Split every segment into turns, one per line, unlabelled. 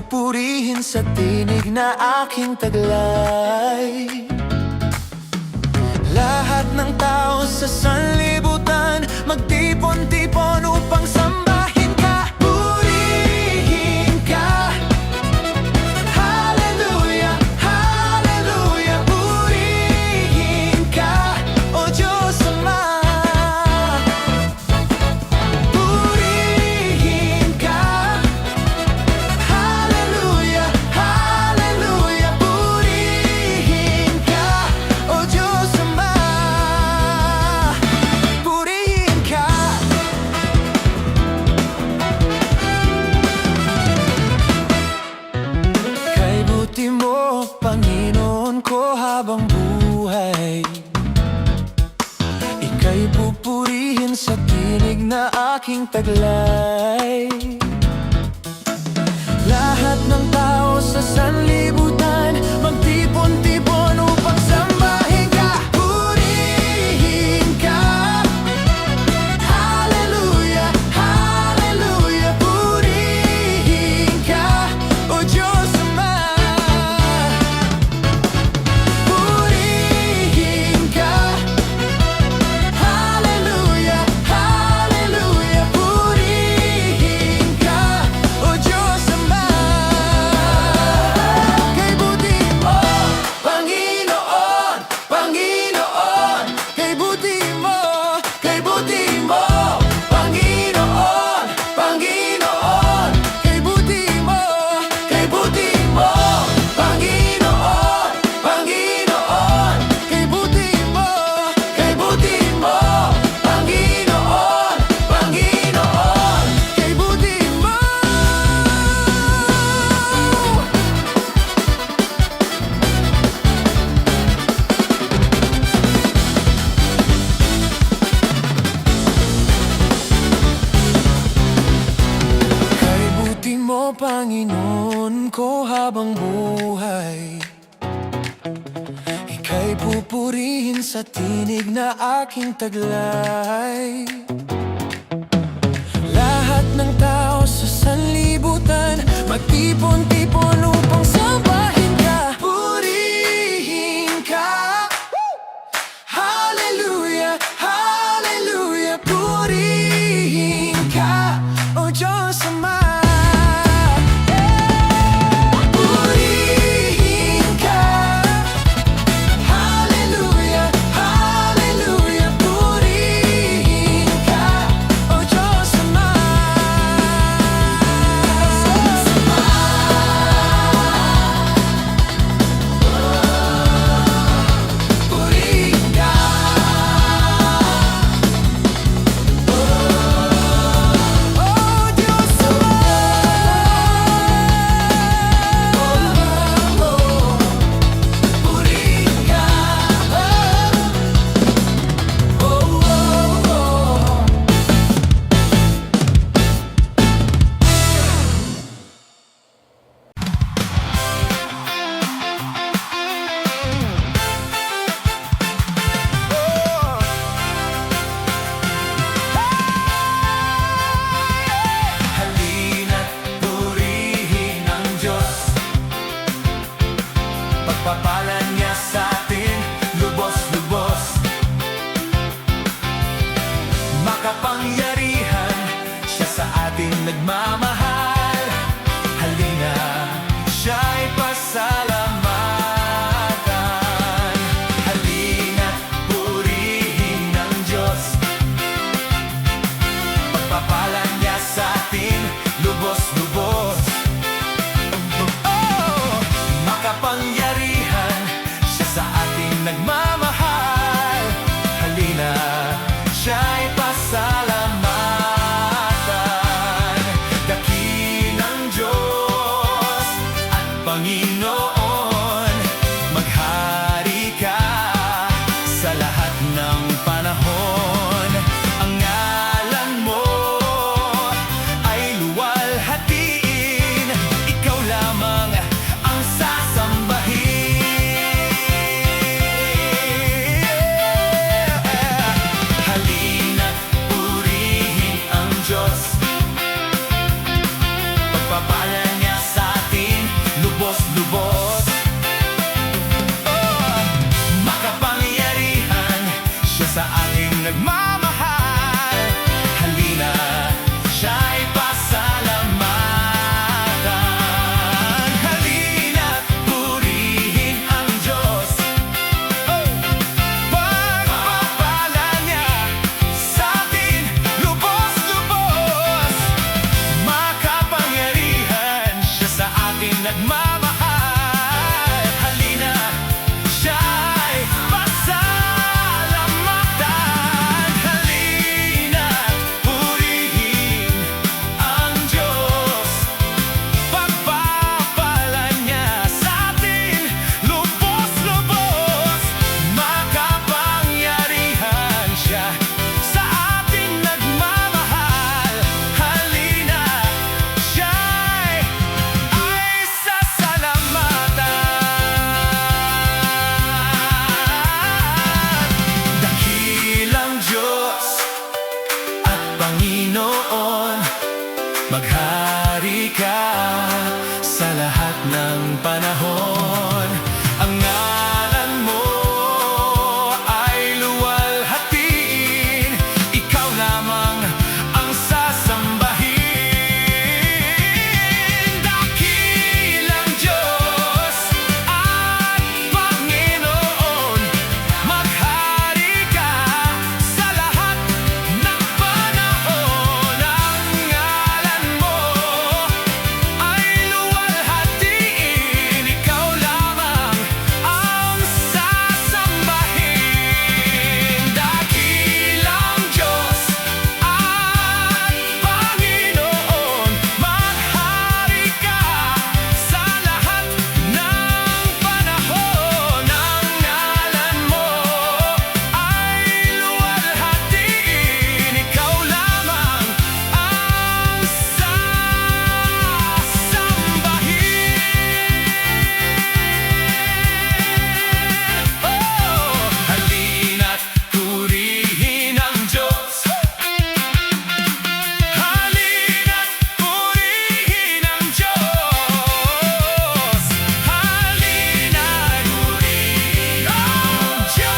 pupurihin sa tinig na aking taglay. Lahat ng tao sa sanlibutan magtipon-tipon upang sambahin ka, purihin ka. Hallelujah, hallelujah, purihin ka, O Diyos Ama. Purihin ka. Hallelujah, hallelujah, purihin ka, O Diyos Ama. Purihin ka. Kay buti mo, Panginoon ko, habang buhay. Ika'y pupurihin sa tinig na aking taglay. Lahat ng tao sa sanlibutan magtipon-tipon upang sambahin ka, purihin ka. Hallelujah, hallelujah, purihin ka, O Diyos Ama. Purihin ka. Hallelujah, hallelujah, purihin ka, O Diyos Ama. Kay buti mo, Panginoon, Panginoon. Kay buti mo, kay buti mo, Panginoon, Panginoon. Kay buti mo, kay buti mo, Panginoon, Panginoon. Kay buti mo, kay buti mo, Panginoon, Panginoon. Kay buti mo. Kay buti mo, Panginoon ko, habang buhay. Ika'y pupurihin sa tinig na aking taglay. Lahat ng tao sa sanlibutan magtipon-tipon upang sambahin ka, purihin ka. Hallelujah, hallelujah, purihin ka, O Diyos Ama. Purihin ka. Hallelujah, hallelujah, purihin ka, O Diyos Ama. Purihin ka. O Diyos Ama. Purihin ka. Halina't purihin ang Diyos. Pagpapalan niya sa atin lubos-lubos. Makapangyarihan siya sa ating nagmamahal. Halina, siya'y pasalamatan. Halina't purihin ang Diyos. Pagpapalan niya sa atin lubos-lubos. Oh, makapangyarihan siya sa ating nagmamahal. Halina, siya'y pasalamatan. Dakilang Diyos at Panginoon, maghari ka sa lahat ng panahon. Ang ngalan mo ay luwalhatiin. Ikaw lamang ang sasambahin. Halina't purihin ang Diyos. Pagpapalan niya sa atin nagmamahal. Halina, siya'y pasalamatan. Halina't purihin ang Diyos. Pagpapalan niya sa atin lubos-lubos. Makapangyarihan siya, sa atin nagmamahal. Halina, siya'y sasalamatan. Dakilang Diyos at Panginoon, maghari ka sa lahat ng panahon. Ang ngalan mo ay luwalhatiin, ikaw lamang ang sasambahin. Dakilang Diyos at Panginoon, maghari ka sa lahat ng panahon. Ang ngalan mo ay luwalhatiin, ikaw lamang ang sasambahin. Dakilang Diyos at Panginoon, maghari ka sa lahat ng panahon. Ang ngalan mo ay luwalhatiin, ikaw lamang ang sasambahin. Halina't purihin ang Diyos. Halina't purihin ang Diyos. Halina't purihin ang Diyos.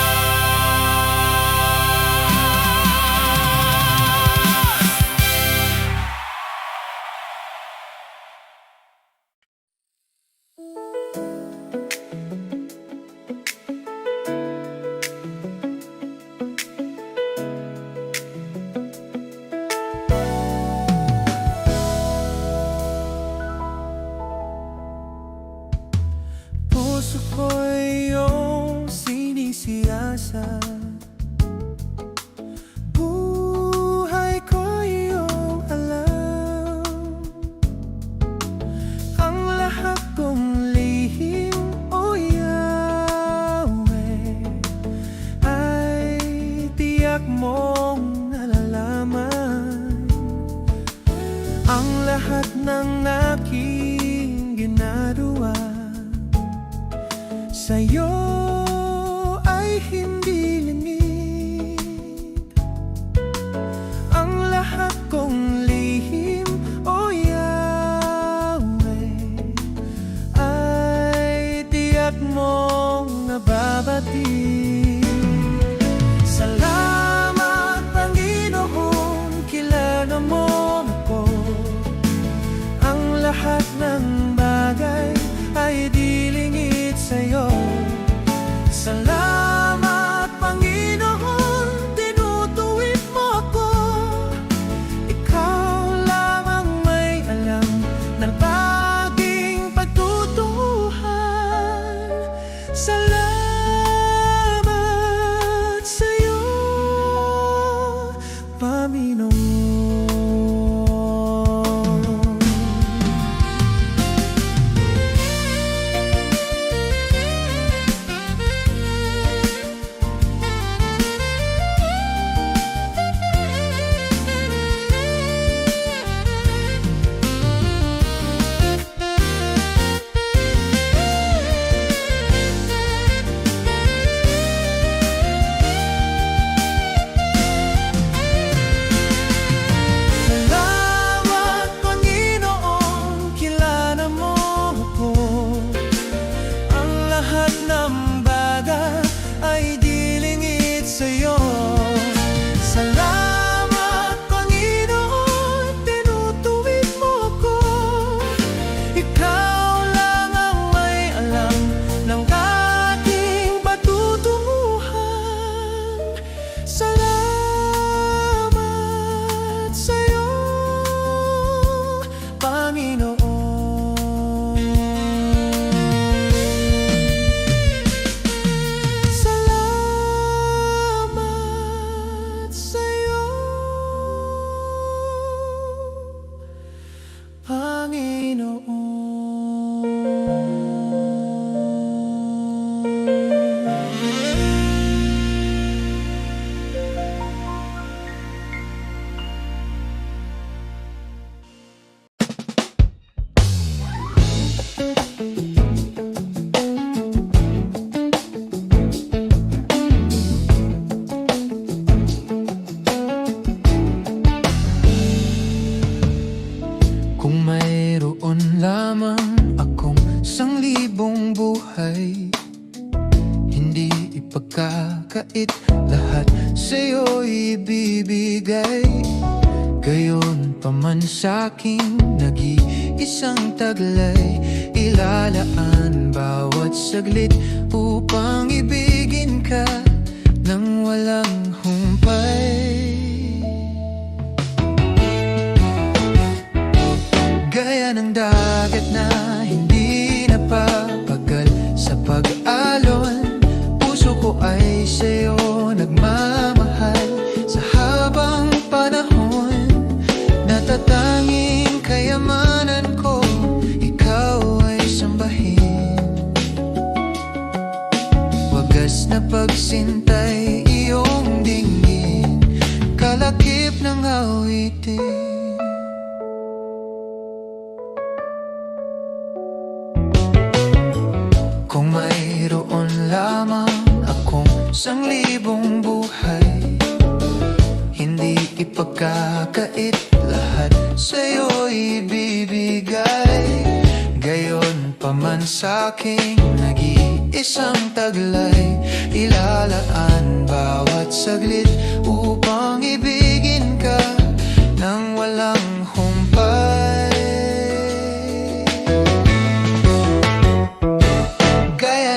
Puso ko'y iyong sinisiyasat, buhay ko'y iyong alam. Ang lahat kong lihim, o Yahweh, ay tiyak mong nalalaman. Ang lahat ng aking ginagawa sa'yo ay hindi lingid. Ang lahat kong lihim, o Yahweh, ay tiyak mong nababati. Salamat, Panginoon, kilala mo ako. Ang lahat ng bagay ay di lingid sa'yo. Kung mayroon lamang akong 1,000 buhay, hindi ipagkakait, lahat sa'yo ibibigay. Gayon pa man sa'king nag-iisang taglay, ilalaan bawat saglit upang ibigin ka nang walang humpay. Gaya ng dagat na hindi napapagal sa pag-alon, puso ko ay sa'yo nagmamahal. Sa habang panahon, natatanging kayamanan ko, ikaw ay sambahin. Wagas na pagsintay iyong dinggin, kalakip ng awitin. Kung mayroon lamang akong 1,000 buhay, hindi ipagkakait, lahat sa'yo ibibigay. Gayon pa man sa'king nag-iisang taglay, ilalaan bawat saglit upang ibigin ka nang walang humpay.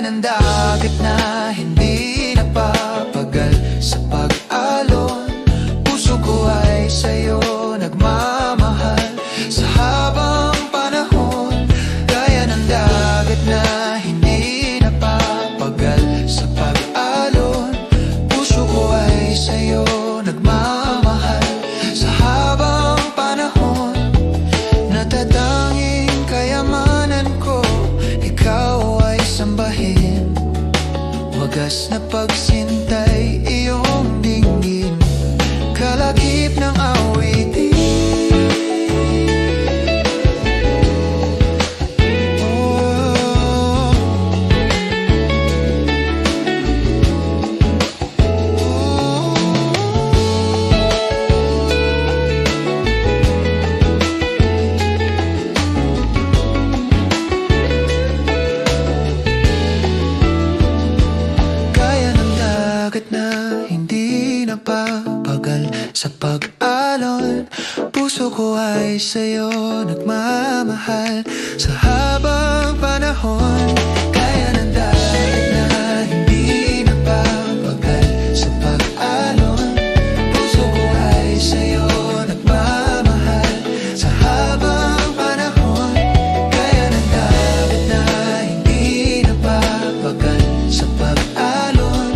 Ng dagat na hindi napapagal sa pag-alon, puso ko ay sa'yo nagmamahal. Sa habang panahon, gaya ng dagat na hindi napapagal sa pag-alon, puso ko ay sa'yo nagmamahal. Sa habang panahon, natatanging kayamanan ko, ikaw ay sambahin. Wagas na pagsintay iyong dinggin, kalakip ng awitin. Na hindi napapagal sa pag-alon, puso ko ay sa'yo nagmamahal. Sa habang panahon, kaya ng dagat na hindi napapagal sa pag-alon, puso ko ay sa'yo nagmamahal. Sa habang panahon, kaya ng dagat na hindi napapagal sa pag-alon,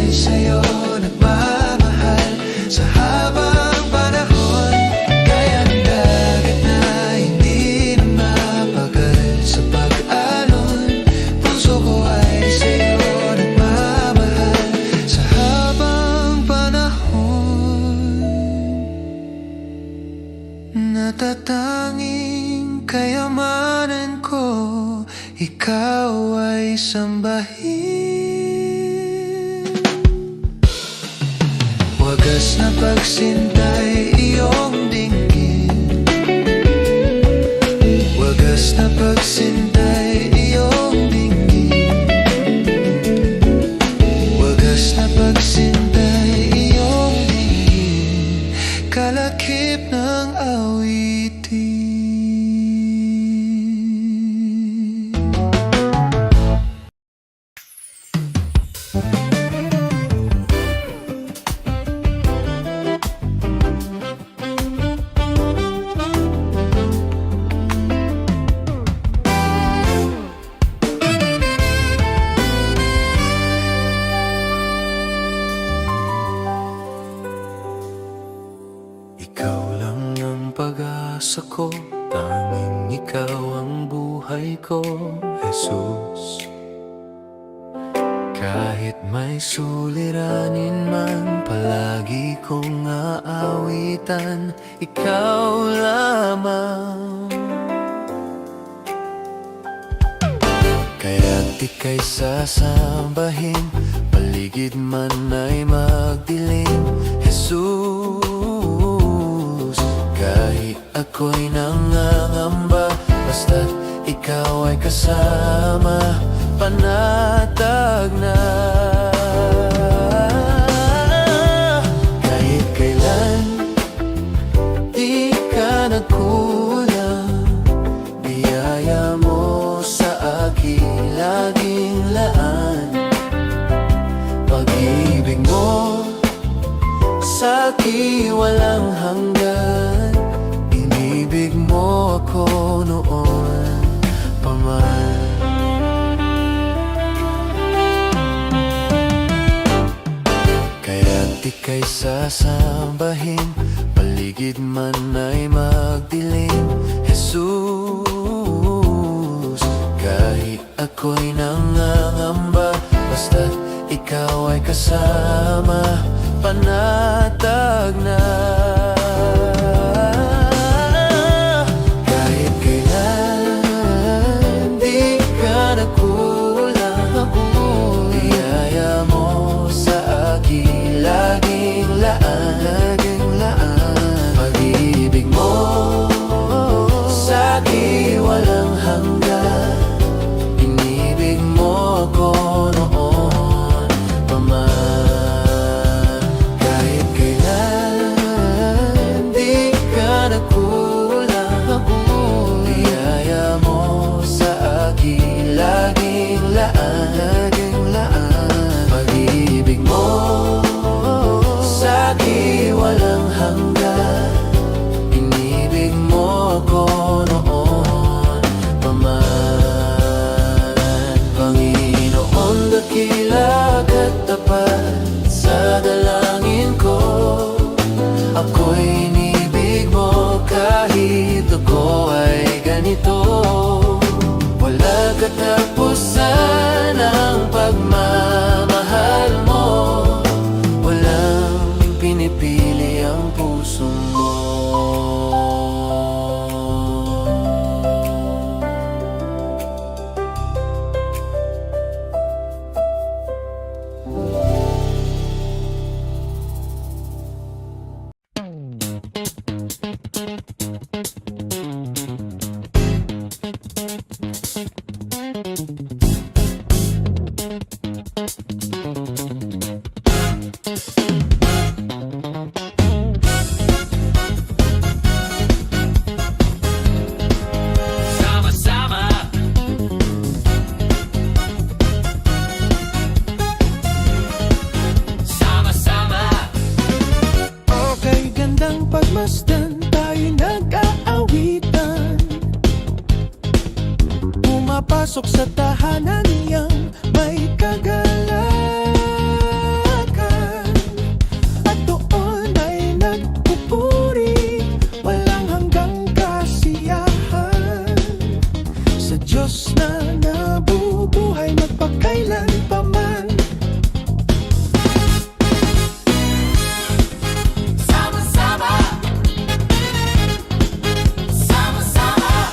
sa'yo nagmamahal. Sa habang panahon, gaya ng dagat na hindi na mapagal sa pag-alon, puso ko ay sa'yo nagmamahal. Sa habang panahon, natatanging kayamanan ko, ikaw ay sambahin. Wagas na pagsintay iyong dinggin, wagas na pagsintay iyong dinggin, wagas na pagsintay iyong dinggin, kalakip ng awitin. pag-asa ko, tanging ikaw ang buhay ko, Jesus. Kahit may suliranin man, palagi kong aawitan, ikaw lamang. Kaya't ika'y sasambahin, paligid man ay magdilim. Jesus, kahit ako'y nangangamba, basta't ikaw ay kasama, panatag na. Kahit kailan, di ka nagkulang, biyaya mo sa akin laging laan. Pag-ibig mo sa akin walang hanggan, inibig mo ako noon pa man. Kaya't ika'y sasambahin, paligid man ay magdilim. Jesus, kahit ako'y nangangamba, basta't ikaw ay kasama, panatag na. Kahit kailan, di ka nagkulang, biyaya mo sa akin laging laan. Pag-ibig mo sa akin walang hanggan, inibig mo ako noon pa man. Kahit kailan, di ka nagkulang, biyaya mo sa akin laging laan. Pag-ibig mo sa akin walang hanggan, inibig mo ako noon pa man. Panginoon, dakila at tapat sa dalangin ko, ako'y inibig mo kahit ako ay ganito. Wala katapusan ang pagmamahal mo, walang pinipili ang puso mo.
Sama-sama, sama-sama,
Okay, gandang pagmasdan, tayo nag-aawitan. Pumapasok sa tahanan niyang may kagalakan, at doon ay nagpupuri, walang hanggang kasiyahan. Sa Diyos na nabubuhay magpakailan pa man.
sama-sama, sama-sama,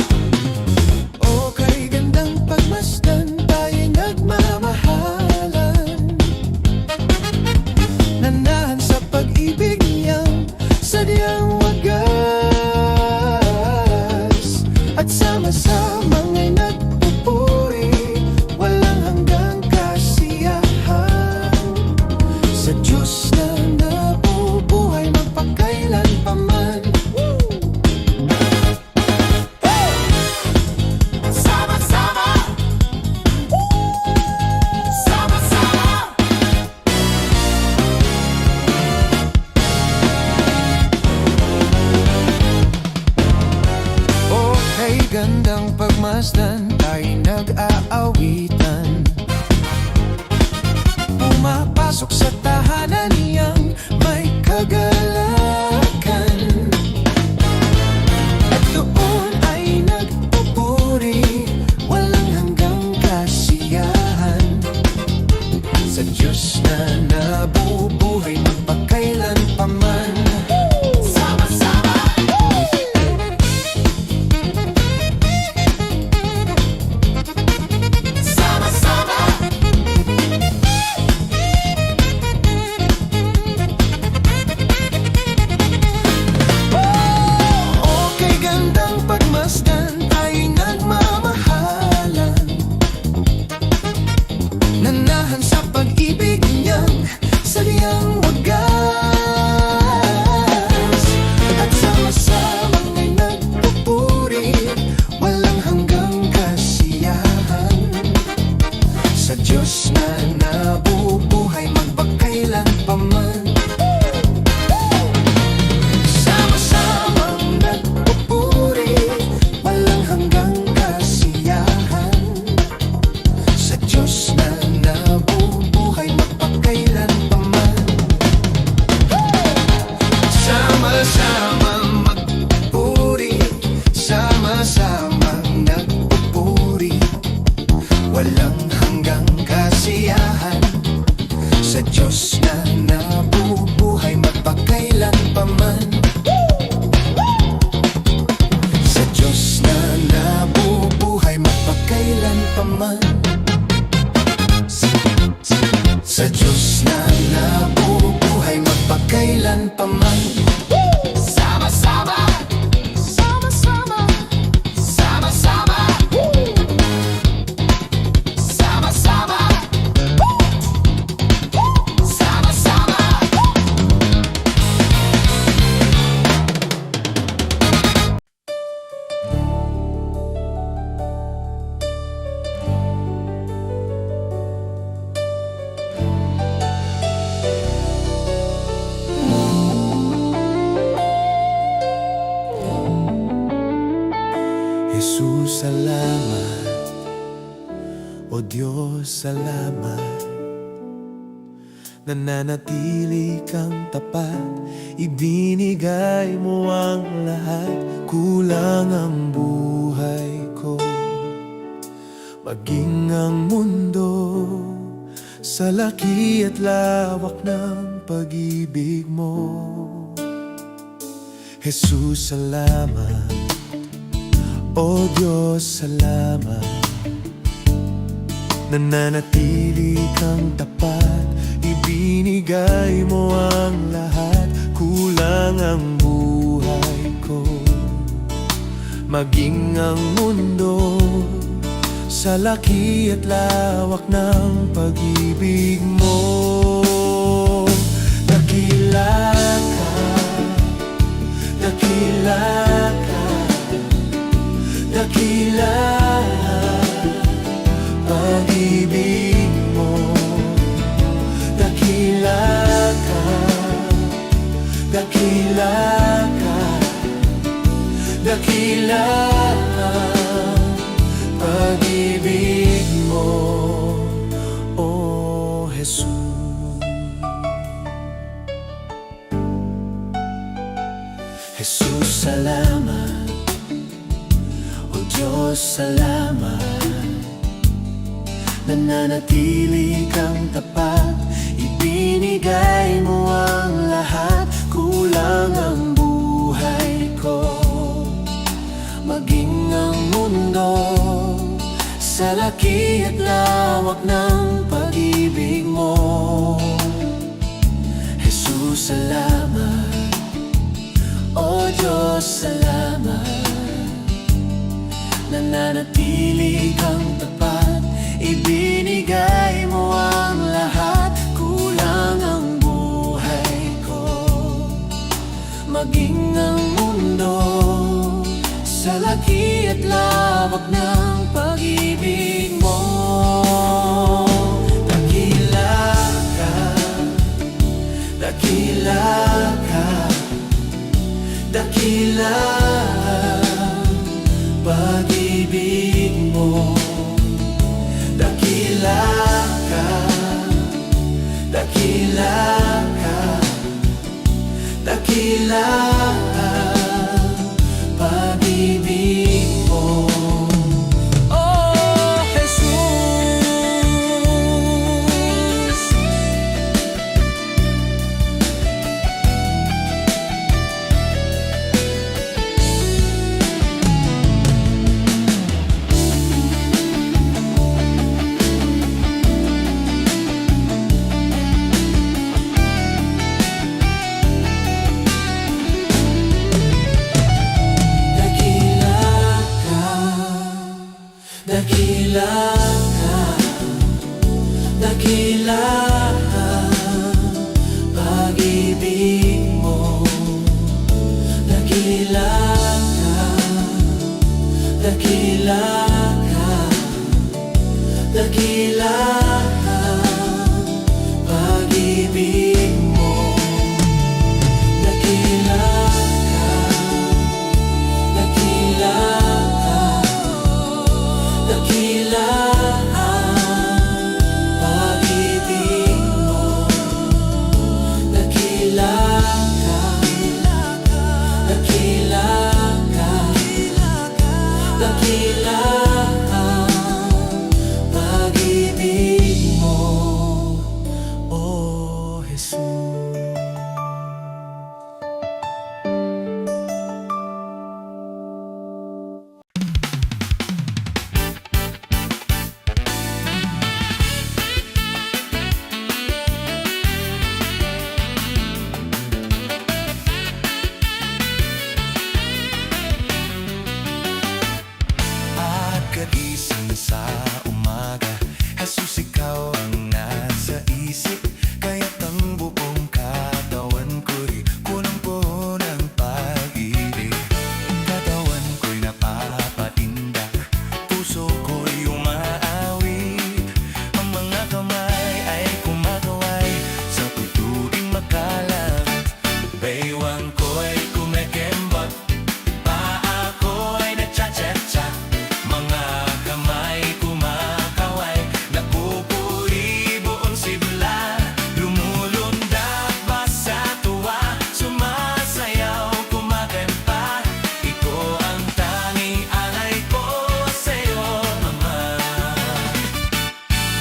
Okay, gandang pagmasdan, tayo nagmamahalan. Nanahan sa pag-ibig niyang sadyang wagas, at sama-samang ay nagpupuri, walang hanggang kasiyahan. Sa Diyos na nabubuhay magpakailan pa man.
sama-sama, sama-sama.
Okay, gandang pagmasdan, tayo nag-aawitan. Pumapasok sa tahanan niyang may kagalakan, at doon ay nagpupuri, walang hanggang kasiyahan. man. Sa Diyos na nabubuhay magpakailan pa man.
Sama-sama, sama-sama, sama-sama, sama-sama, sama-sama.
Jesus, salamat. O Diyos, salamat. Nananatili kang tapat, ibinigay mo ang lahat. Kulang ang buhay ko, maging ang mundo sa laki at lawak ng pag-ibig mo. Jesus, salamat. O Diyos, salamat. Nananatili kang tapat, ibinigay mo ang lahat. Kulang ang buhay ko, maging ang mundo sa laki at lawak ng pag-ibig mo. Dakila ka, dakila ka, dakila pag-ibig mo. Dakila ka, dakila ka, dakila pag-ibig mo, O Jesus. Jesus, salamat. O Diyos, salamat. Nananatili kang tapat, ibinigay mo ang lahat. Kulang ang buhay ko, maging ang mundo sa laki at lawak ng pag-ibig mo. Jesus, salamat. O Diyos, salamat. Nananatili kang tapat, ibinigay mo ang lahat. Kulang ang buhay ko, maging ang mundo sa laki at lawak ng pag-ibig mo. Dakila ka, dakila ka, dakila pag-ibig mo. Dakila ka, dakila ka, dakila pag-ibig mo. Oh, Jesus. Dakila ka, dakila pag-ibig mo. Dakila ka, dakila ka, dakila pag-ibig mo. Dakila ka, dakila ka, dakila pag-ibig mo. Dakila ka, dakila ka, dakila Pagkagising sa umaga, Jesus, ikaw ang nasa isip. Kaya't ang buong katawan ko'y punong-puno ng pag-ibig. Katawan ko'y napapatindak, puso ko'y umaawit. Ang mga kamay ay kumakaway sa tutuing makalat. Baywang ko'y kumekembot, paa ko'y nagcha-cha-cha. Mga kamay kumakaway, napupuri buong sigla. Lumulundag pa sa tuwa, sumasayaw, kumakanta. Ito ang tanging alay ko sa'yo, Ama.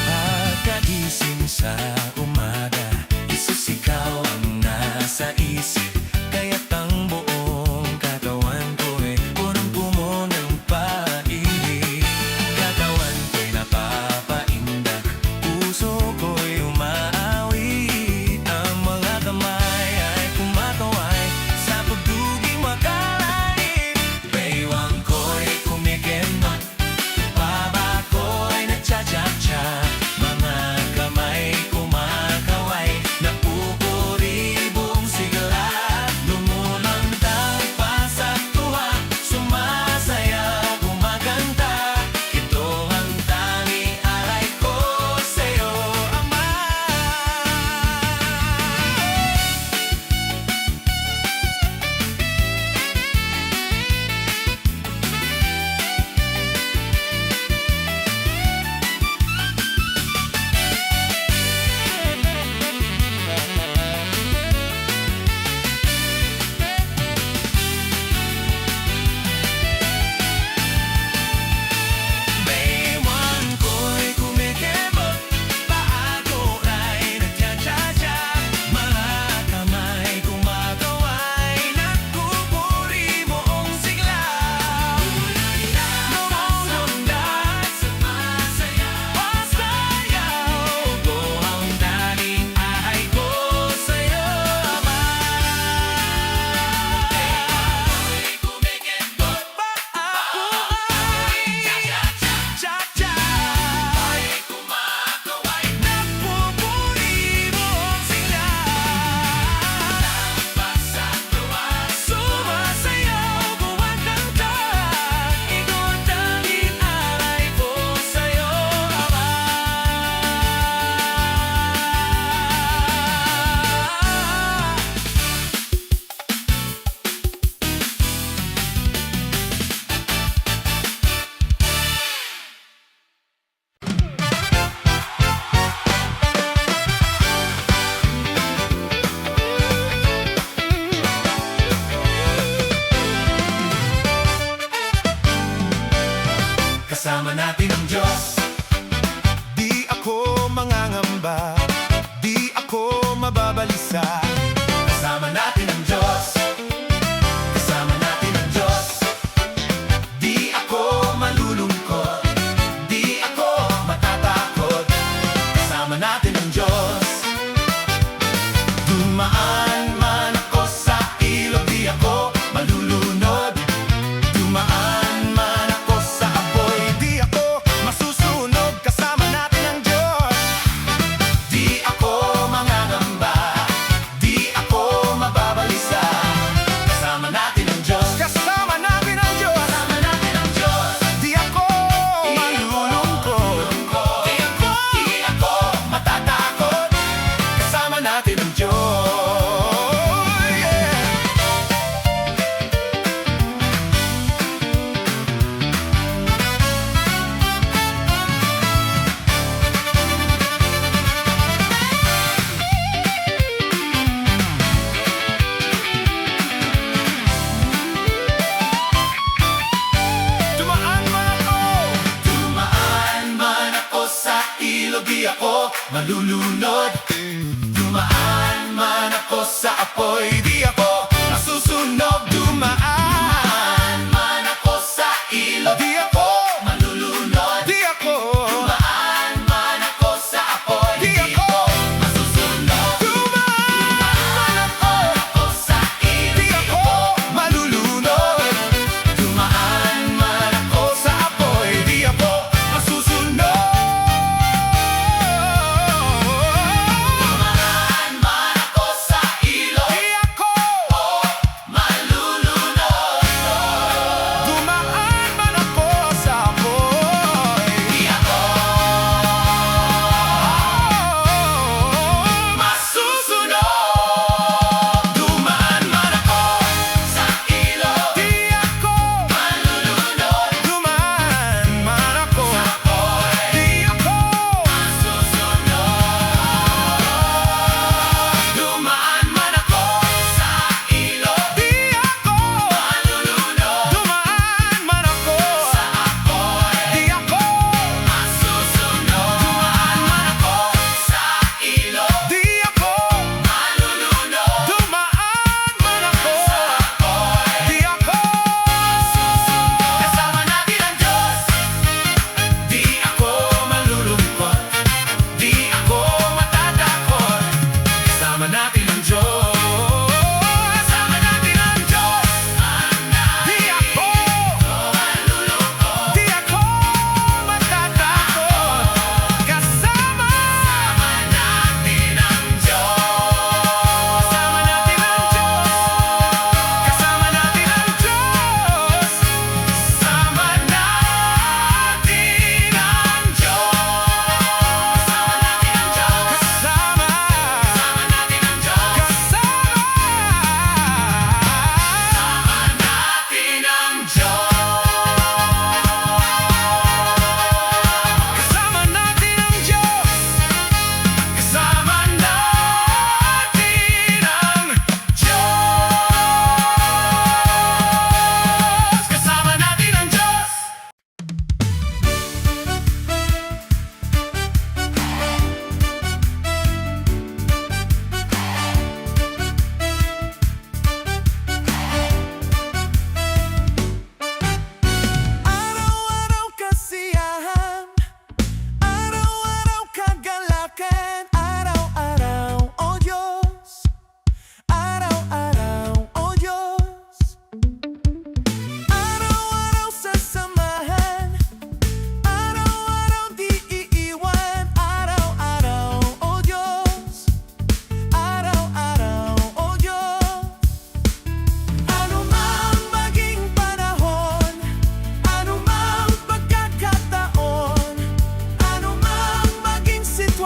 Pagkagising sa umaga, Jesus, ikaw ang nasa isip. Kaya't ang buong katawan ko'y punong-puno ng pag-ibig. Katawan ko'y napapaindak, puso ko'y umaawit. Ang mga kamay ay kumakaway sa pagduging makalait. Baywang ko'y kumikembot, baba ko'y nagcha-cha-cha. Mga kamay kumakaway, napupuri buong sigla. Lumulundag pa sa tuwa, sumasayaw, kumakanta. Ito ang tanging alay ko sa'yo, Ama. Baywang ko'y kumikembot, paa ko ay nagcha-cha-cha. Mga kamay kumakaway, nagpupuri buong sigla. Lumulundag, sumasayaw, pasayaw. Ito ang tanging alay ko sa'yo, Ama. Baywang ko'y kumikembot, paa ko ay cha-cha. Ay kumakaway, napupuri buong sigla. Pa sa tuwa, sumasayaw, kumakanta. Ito ang tanging alay ko sa'yo, Ama. Kasama natin ang Diyos. Di ako mangangamba, di ako mababalisa. Kasama natin ang Diyos. Kasama natin ang Diyos. Di ako malulungkot, di ako matatakot. Kasama natin ang Diyos. Dumaan man ako sa ilog, di ako malulunod. Dumaan man ako sa apoy, di ako masusunog. Kasama natin ang Diyos. Di ako mangangamba, di ako mababalisa. Kasama natin ang Diyos. Kasama natin ang Diyos. Kasama natin ang Diyos. Di ako malulungkot, di ako matatakot. Kasama natin ang Diyos. Yeah. Dumaan man ako sa ilog, di ako malulunod. Dumaan man ako sa apoy, di ako nasusunog. Dumaan man ako sa ilog, di ako malulunod. Di ako dumaan man ako sa apoy, di ako masusunog. Dumaan man ako sa ilog, di ako malulunod. Dumaan man ako sa apoy, di ako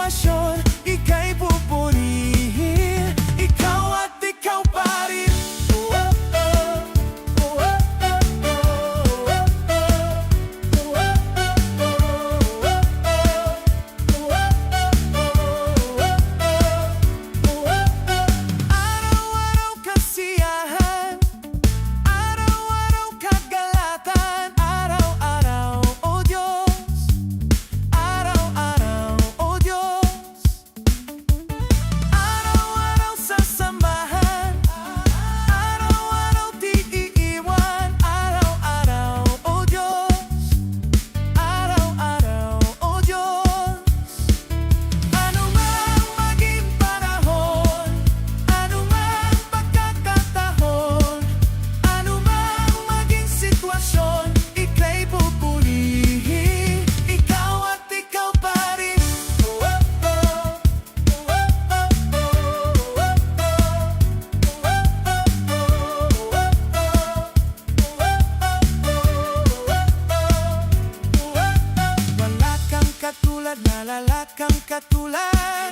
sitwasyon, ika'y pupurihin. Ikaw at ikaw pa rin. Araw-araw kasiyahan, araw-araw kagalatan, araw-araw, oh Diyos, araw-araw, oh Diyos. Araw-araw sasamahan, araw-araw di iiwan, araw-araw, oh Diyos, araw-araw, oh Diyos. Ano mang maging panahon, ano mang pagkakataon, ano mang maging sitwasyon, ika'y pupurihin. Ikaw at ikaw pa rin. Wala kang katulad, nalala kang katulad.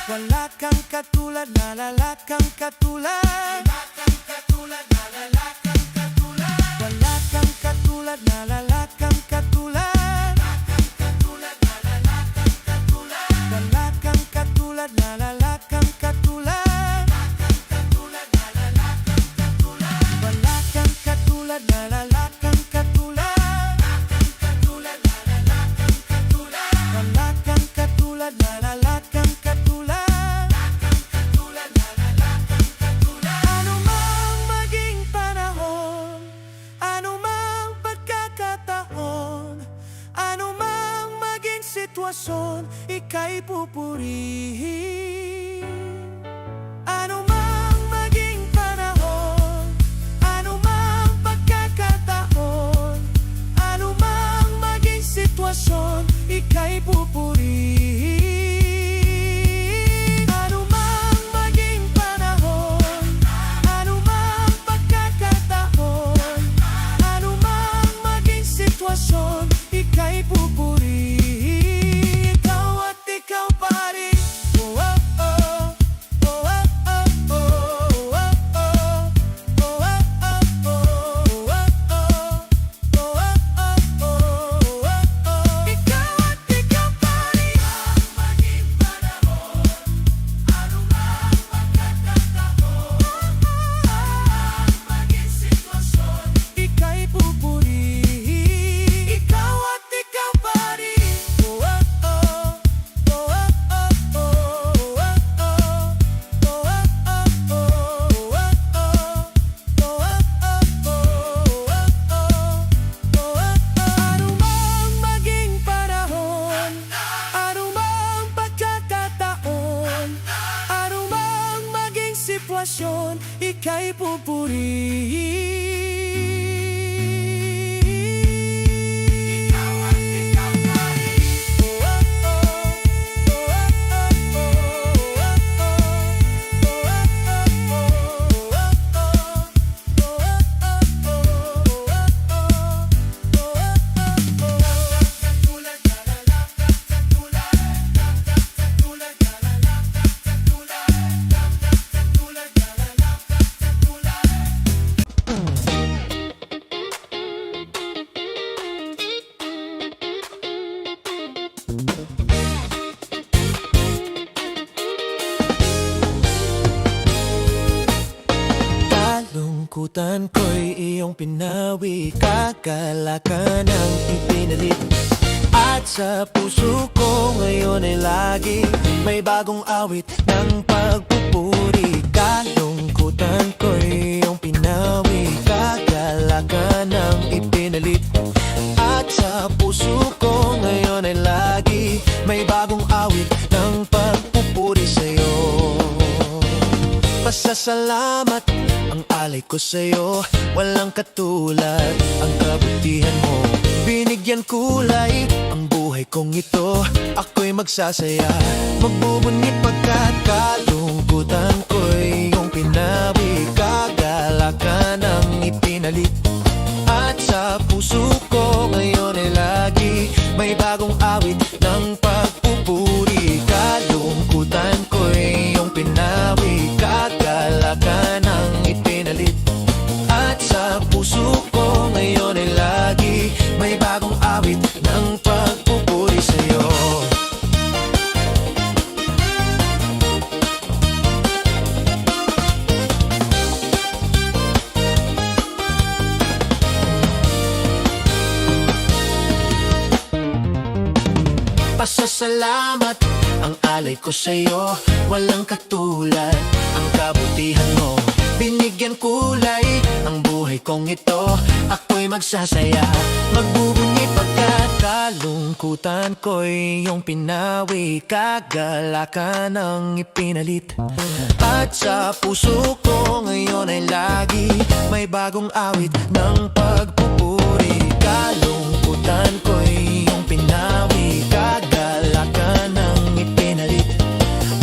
Wala kang katulad, nalala kang katulad. Wala kang katulad, nalala kang katulad. Wala kang katulad, nalala kang katulad. Wala kang katulad, nalala kang katulad. Wala kang katulad, nalala kang katulad. Ano mang maging panahon, ano mang pagkakataon, ano mang maging sitwasyon, ika'y pupurihin. Ano mang maging panahon, ano mang pagkakataon, ano mang maging sitwasyon, ika'y pupurihin. Ano mang maging panahon, ano mang pagkakataon, ano mang maging sitwasyon, ika'y pupurihin. Ikaw at ikaw pa rin. Oh, oh, oh. Oh, oh, oh, oh. Oh, oh, oh. Oh, oh, oh. Oh, oh, oh. Ikaw at ikaw pa rin. Maging panahon, ano mang pagkakataon, maging sitwasyon, ika'y pupurihin. Ikaw at ikaw pa rin. Oh, oh, oh. Oh, oh, oh, oh. Oh, oh, ano mang maging panahon, ano mang pagkakataon, ano mang maging sitwasyon, ika'y pupurihin. Ikaw at ikaw pa rin. Kalungkutan ko'y iyong pinawi, kagalakan ang ipinalit. At sa puso ko ngayon ay lagi may bagong awit ng pagpupuri. Kalungkutan ko'y iyong pinawi, kagalakan ang ipinalit. At sa puso ko ngayon ay lagi may bagong awit ng pagpupuri sa'yo. Pasasalamat ang alay ko sa'yo, walang katulad ang kabutihan mo. Binigyan kulay ang buhay kong ito, ako'y magsasaya, magbubunyi pagkat kalungkutan ko'y iyong pinawi, kagalakan ang ipinalit. At sa puso ko ngayon ay lagi may bagong awit
Pasasalamat ang alay ko sa'yo, walang katulad ang kabutihan mo. Binigyan kulay ang buhay kong ito, ako'y magsasaya, magbubunyi pagkat kalungkutan ko'y iyong pinawi, kagalakan ang ipinalit. At sa puso ko ngayon ay lagi may bagong awit ng pagpupuri. Kalungkutan ko'y iyong pinawi, kagalakan ang ipinalit.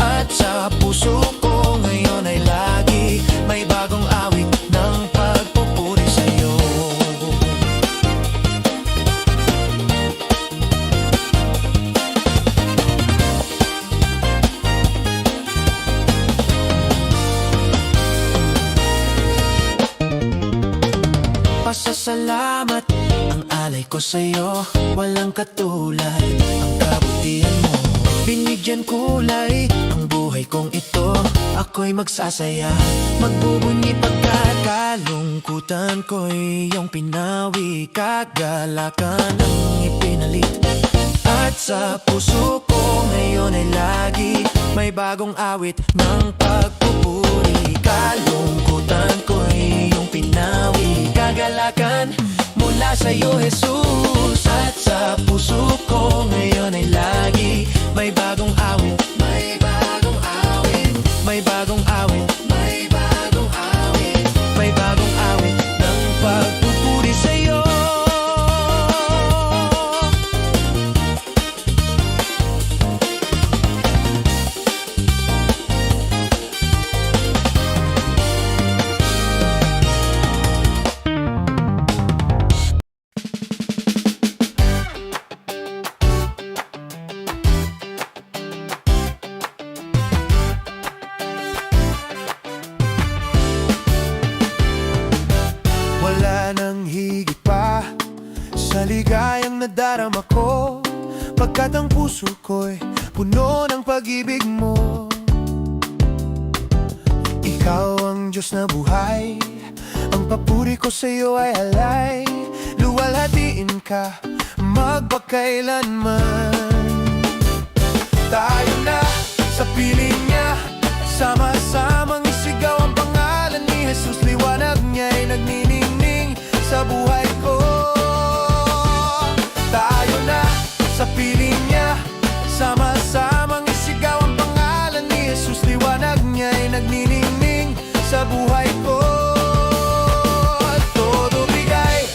At sa puso ko ngayon ay lagi may bagong awit ng pagpupuri sa'yo. Pasasalamat ang alay ko sa'yo, walang katulad ang kabutihan mo. Binigyan kulay ang buhay kong ito, ako'y magsasaya, magbubunyi pagkat kalungkutan ko'y iyong pinawi, kagalakan ang ipinalit. At sa puso ko ngayon ay lagi may bagong awit ng pagpupuri. Kalungkutan ko'y iyong pinawi, kagalakan mula sa'yo, Jesus. At sa puso ko ngayon ay lagi may bagong awit, may bagong awit, may bagong awit, may bagong awit, may bagong awit ng pagpupuri sa'yo.
Wala nang higit pa sa ligayang nadarama ko, pagkat ang puso ko'y puno ng pag-ibig mo. Ikaw ang Diyos na buhay, ang papuri ko sa'yo ay alay. Luwalhatiin ka magpakailanman. Tayo na sa piling niya, sama-samang isigaw ang pangalan ni Jesus. Liwanag niya'y nagniningning sa buhay ko. Tayo na sa piling niya, sama-samang isigaw ang pangalan ni Jesus. Liwanag niya'y nagniningning sa buhay ko. Todo bigay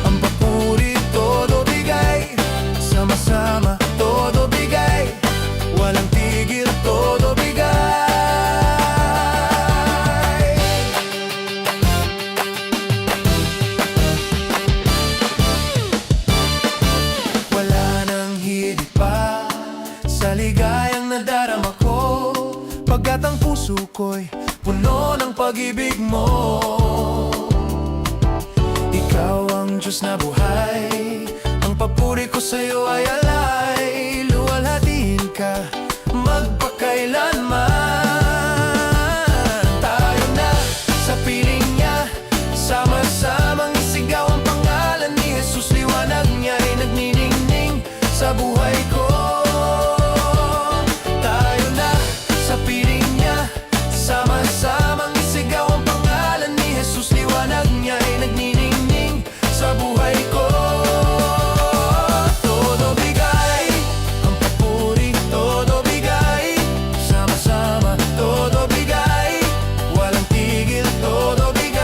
ang papuri, todo bigay, sama-sama, todo bigay, walang tigil, todo bigay. Wala nang higit pa sa ligayang nadarama ko, pagkat ang puso ko'y puno ng pag-ibig mo. Ikaw ang Diyos na buhay, ang papuri ko sa'yo ay alay. Luwalhatiin ka magpakailanman. Tayo na sa piling niya, sama-samang isigaw ang pangalan ni Jesus. Liwanag niya'y nagniningning sa buhay ko. Tayo na sa piling niya, sama-samang isigaw ang pangalan ni Jesus. Liwanag niya'y nagniningning sa buhay ko. Todo bigay ang papuri, todo bigay, sama-sama, todo bigay, walang tigil, todo bigay.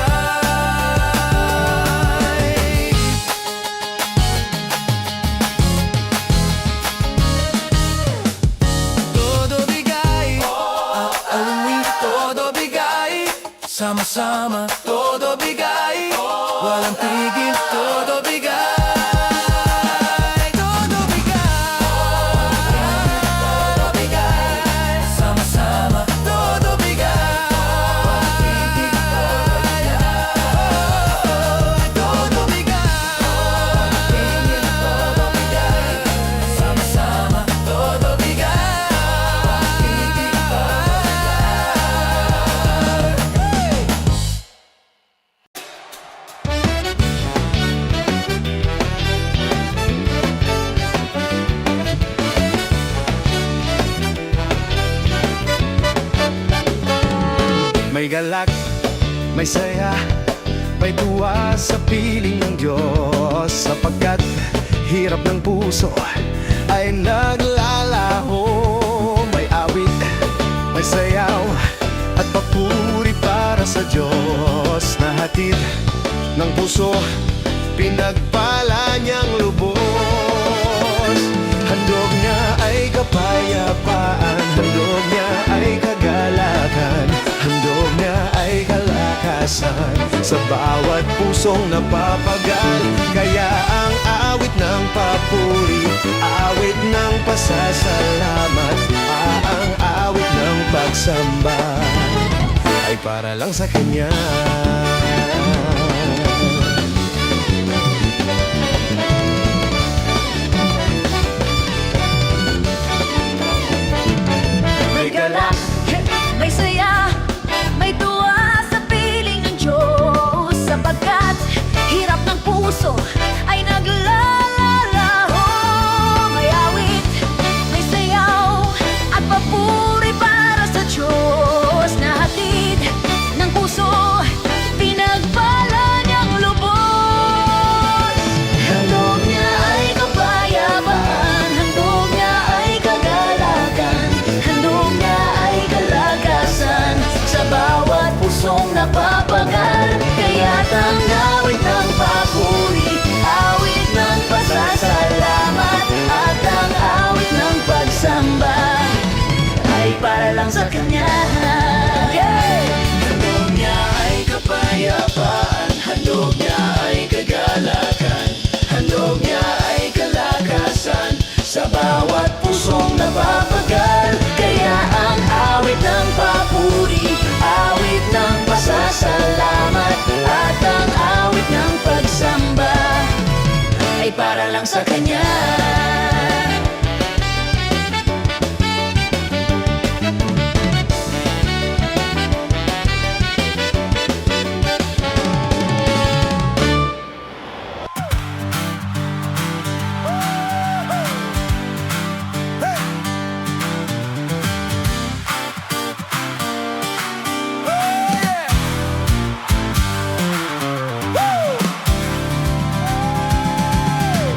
Todo bigay, todo bigay, sama-sama, todo bigay, walang tigil, todo bigay. Todo bigay, sama-sama, todo bigay, todo bigay, sama-sama, todo bigay. galak, may saya, may tuwa sa piling ng Diyos. Sapagkat hirap ng puso ay naglalaho. May awit, may sayaw, at papuri para sa Diyos. Na hatid ng puso, pinagpala niyang lubos. Handog niya ay kapayapaan, handog niya ay kagalakan, handog niya ay kalakasan sa bawat pusong napapagal. Kaya ang awit ng papuri, awit ng pasasalamat, ang awit ng pagsamba ay para lang sa Kanya.
May galak, may saya, may tuwa sa piling ng Diyos. Sapagkat hirap ng puso ay naglalaraho. May awit, may sayaw, at papuri para sa Diyos. Na hatid ng puso, pinagpala niyang lubos. Handog niya ay kapayapaan, handog niya ay kagalakan, handog niya ay kalagasan sa bawat pusong napapagal. Kaya't ang awit ng papuri, awit ng pasasalamat, at ang awit ng pagsamba ay para lang sa Kanya. Handog niya ay kapayapaan, handog niya ay kagalakan, handog niya ay kalakasan sa bawat pusong napapagal. Kaya ang awit ng papuri, awit ng pasasalamat, at ang awit ng pagsamba ay para lang sa Kanya.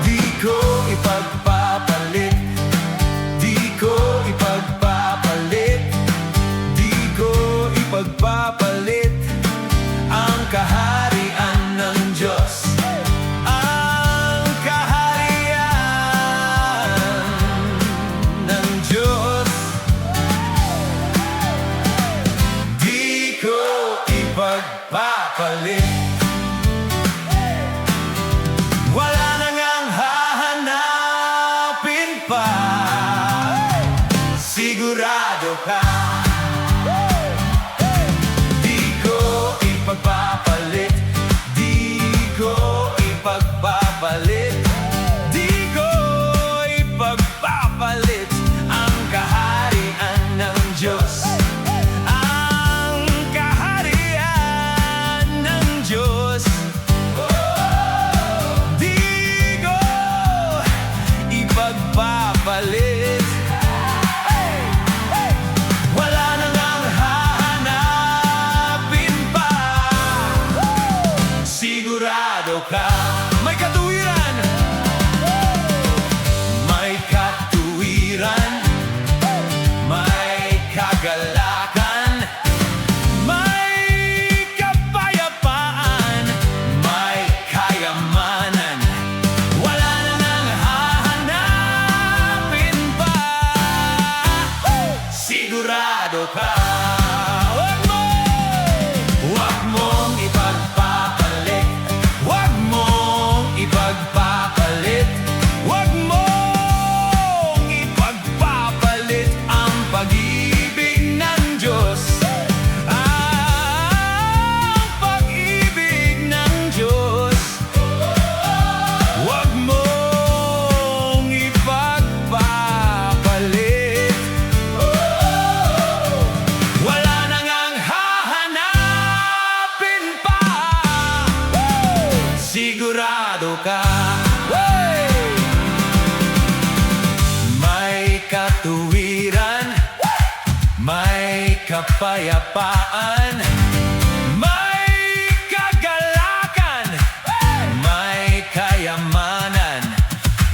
Di ko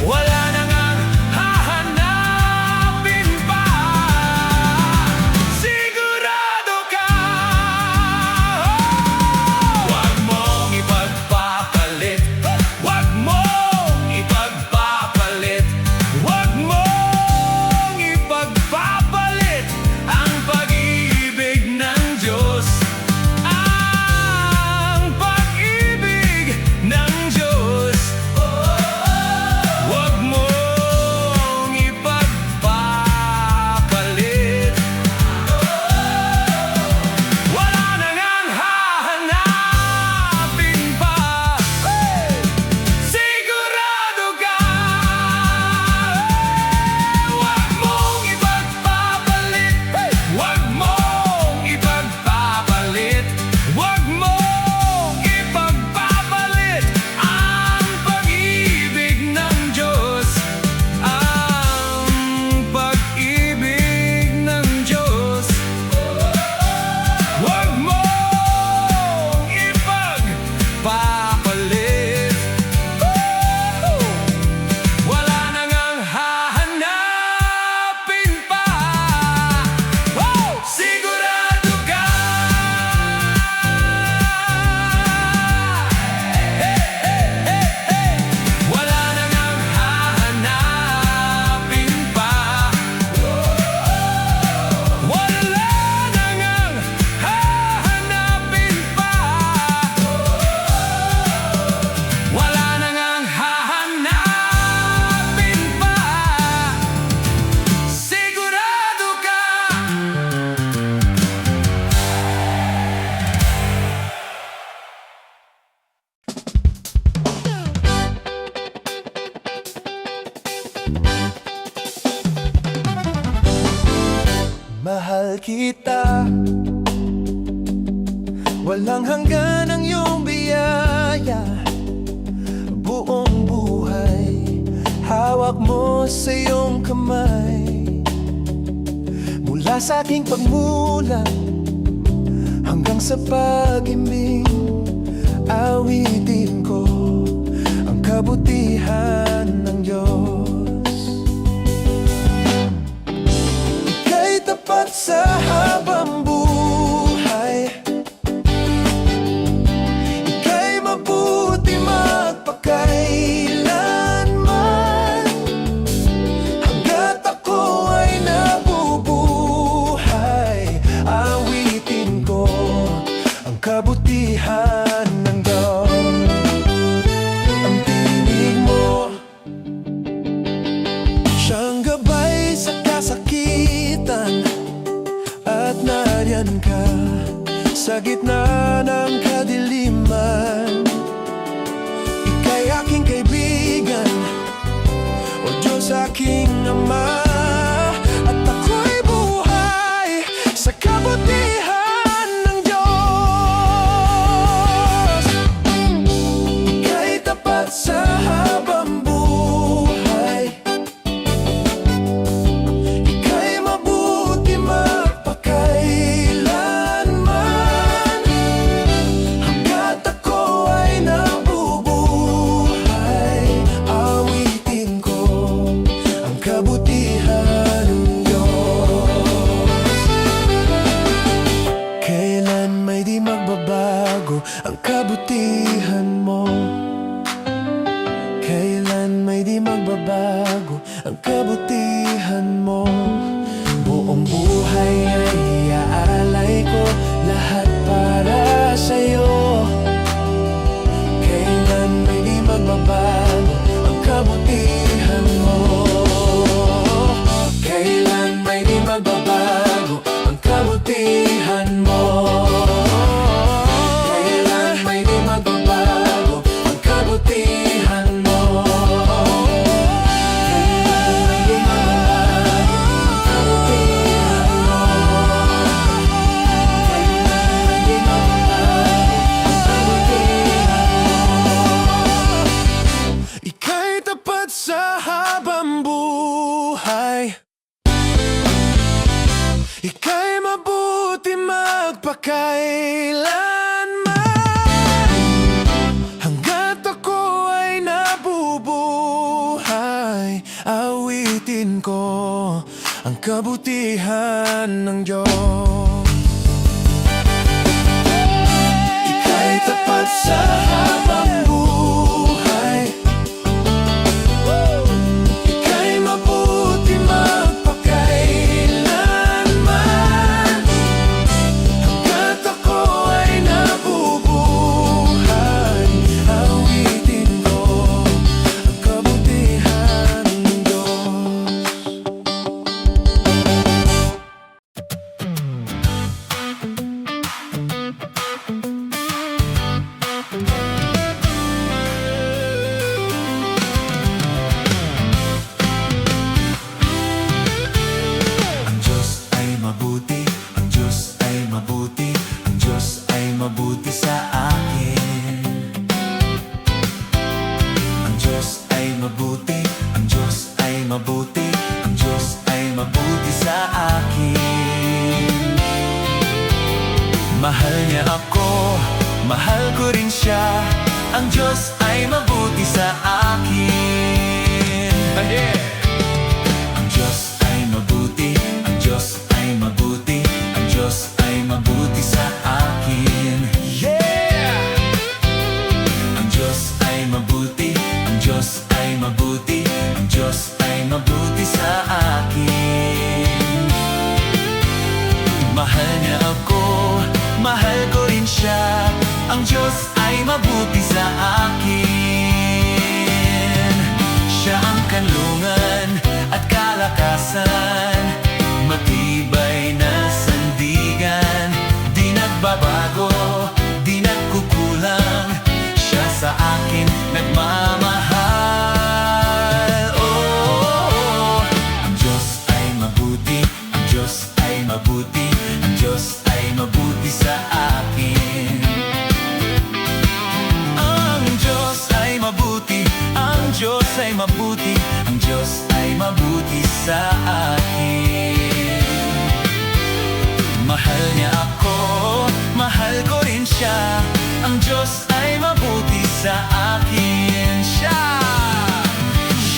wala na ngang hahanapin pa. Sigurado ka, wag mong ipagpapalit, wag mong ipagpapalit, wag mong ipagpapalit ang pag-ibig ng Diyos. Ang pag-ibig ng Diyos. Wag mong ipagpapalit, wala na ngang hahanapin pa. Sigurado ka, wag mong ipagpapalit, wag mong ipagpapalit, wag mong ipagpapalit ang pag-ibig ng Diyos. Ang pag-ibig ng Diyos. Wag mong ipagpapalit, wala na ngang hahanapin pa. Sigurado ka, wala na ngang hahanapin pa. Wala na ngang hahanapin pa. Wala na ngang hahanapin pa. Sigurado ka.
Mahal kita, walang hanggan ang iyong biyaya. Buong buhay, hawak mo sa iyong kamay. Mula sa aking pagmulang hanggang sa pag-ibig, awitin ko ang kabutihan ng Diyos. Ika'y tapat sa habang buhay, ika'y mabuti magpakailanman. Hanggat ako ay nabubuhay, awitin ko ang kabutihan ng Diyos. Ang tinig mo, siyang gabay sa kasakitan, at nariyan ka sa gitna ng kadiliman. Ika'y aking kaibigan, o Diyos aking Ama, at ako'y buhay sa kabutihan ng Diyos. Ika'y tapat sa habang buhay, ika'y mabuti magpakailanman. Hanggat ako ay nabubuhay, awitin ko ang kabutihan ng Diyos. Kailan may di magbabago ang kabutihan mo, kailan may di magbabago ang kabutihan mo. Buong buhay ay iaalay ko, lahat para sa'yo. Kailan may di magbabago ang kabutihan mo, kailan may di magbabago ang kabutihan mo. Kailan may di magbabago ang kabutihan mo. Kailan may di magbabago ang kabutihan mo. Kailan may di magbabago ang kabutihan mo. Ika'y tapat sa habang buhay, ika'y mabuti magpakailanman. Hanggat ako ay nabubuhay, Awitin ko ang kabutihan ng Diyos. Ika'y tapat sa habang buhay. Ika'y mabuti magpakailanman. Hanggat ako ay nabubuhay, awitin ko ang kabutihan ng Diyos. Ang Diyos ay mabuti, ang Diyos ay mabuti, ang Diyos ay mabuti sa akin. Ang Diyos ay mabuti, ang Diyos ay mabuti, ang Diyos ay mabuti sa akin. Mahal niya ako, mahal ko rin siya, ang Diyos ay mabuti sa akin. Ang Diyos ay mabuti, ang Diyos ay mabuti, ang Diyos ay mabuti sa akin. Yeah! Ang Diyos ay mabuti, ang Diyos ay mabuti, ang Diyos ay mabuti sa akin. Mahal niya ako, mahal ko rin siya, ang Diyos ay mabuti sa akin. Siya ang kanlungan at kalakasan, matibay na sandigan, di nagbabago, di nagkukulang, siya sa akin nagmamahal. Oh, ang Diyos ay mabuti, ang Diyos ay mabuti, ang Diyos ay mabuti sa akin. Ang Diyos ay mabuti, ang Diyos ay mabuti, ang Diyos ay mabuti sa akin. Mahal niya ako, mahal ko rin siya, ang Diyos ay mabuti sa akin.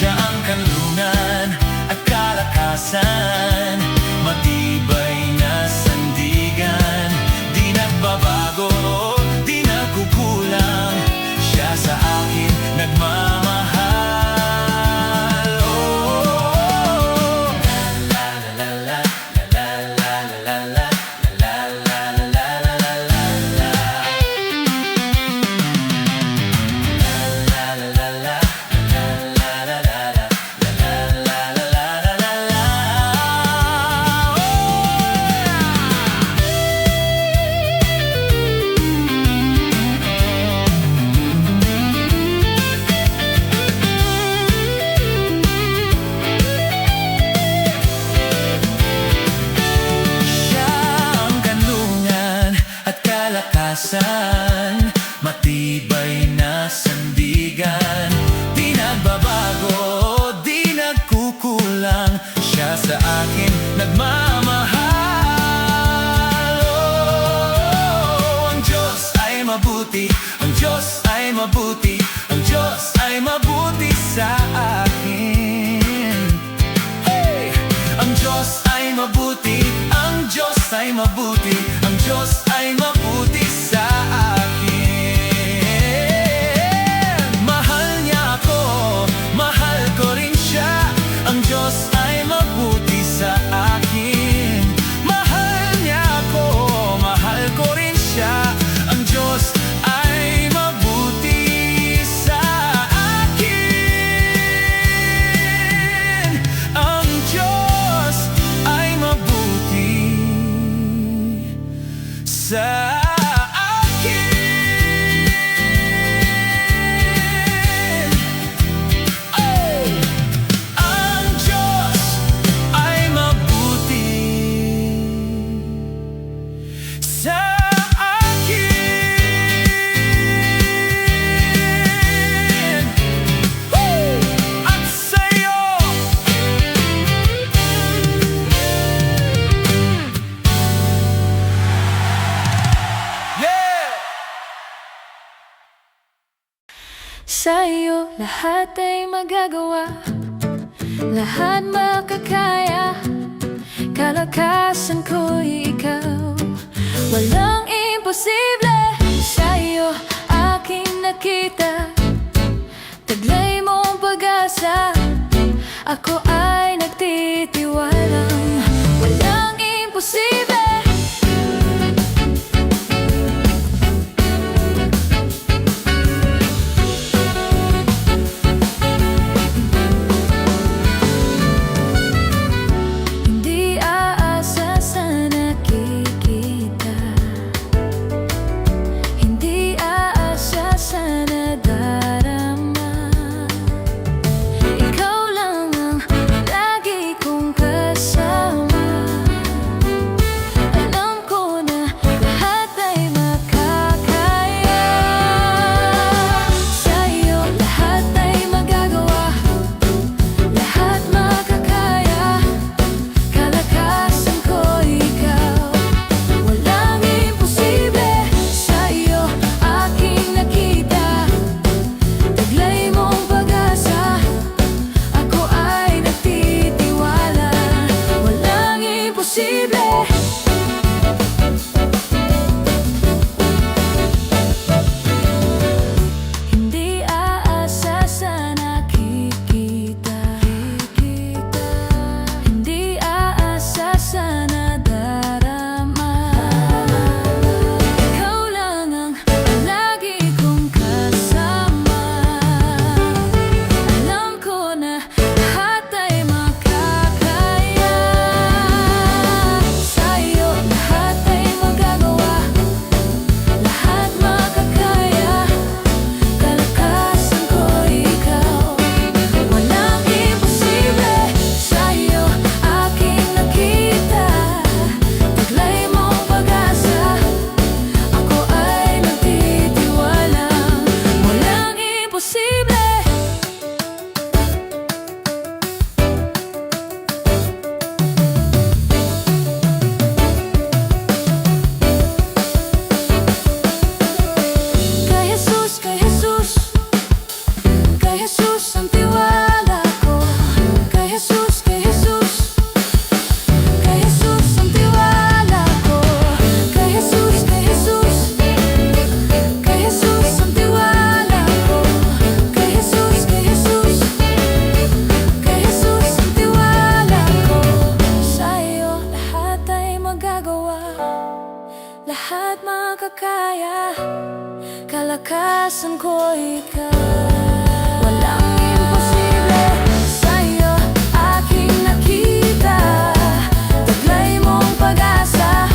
Siya ang kanlungan at kalakasan, matibay na sandigan, di nagbabago, di nagkukulang, siya sa akin nagmamahal. Oh, la la la la la la la la la la la la la la la. La la la la la la la la la la la la la la la. Siya ang kanlungan at kalakasan, matibay na sandigan, di nagbabago, di nagkukulang, siya sa akin nagmamahal. Oh, ang Diyos ay mabuti, ang Diyos ay mabuti, ang Diyos ay mabuti sa akin. Hey! Ang Diyos ay mabuti, ang Diyos ay mabuti, ang Diyos ay mabuti sa akin. Mahal niya ako, mahal ko rin siya, ang Diyos ay mabuti sa akin. Mahal niya ako, mahal ko rin siya, ang Diyos ay mabuti sa akin. Ang Diyos ay mabuti sa akin. Oh! Ang Diyos ay mabuti sa akin. Woo! At sa'yo. Yeah!
Sa'yo lahat ay magagawa, lahat makakaya. Kalakasan ko'y ikaw, walang imposible sa'yo aking nakita. Taglay mong pag-asa, ako ay nagtitiwalang walang imposible. Hindi aasa sa nakikita, hindi aasa sa nadarama. Ikaw lang ang lagi kong kasama. Alam ko na lahat ay makakaya. Sa'yo lahat ay magagawa, lahat makakaya. Kalakasan ko ikaw, walang imposible sa'yo aking nakita. Taglay mong pag-asa, ako ay nagtitiwala. Walang imposible. Hindi aasa sa nakikita, hindi aasa sa nadarama. Ikaw lang ang lagi kong kasama. Alam ko na lahat ay makakaya. Sa'yo lahat ay magagawa, lahat makakaya. Kalakasan ko ikaw, walang imposible sa'yo aking nakita. Taglay mong pag-asa, ako ay nagtitiwala. Walang imposible. Kay Jesus, kay Jesus, kay Jesus ang tiwala ko. Kay Jesus, kay Jesus, kay Jesus ang tiwala ko. Kay Jesus, kay Jesus, kay Jesus ang tiwala ko. Kay Jesus, kay Jesus, kay Jesus ang tiwala ko. Sa'yo lahat ay magagawa, lahat makakaya. Kalakasan ko ikaw, walang imposible sa'yo aking nakita. Taglay mong pag-asa,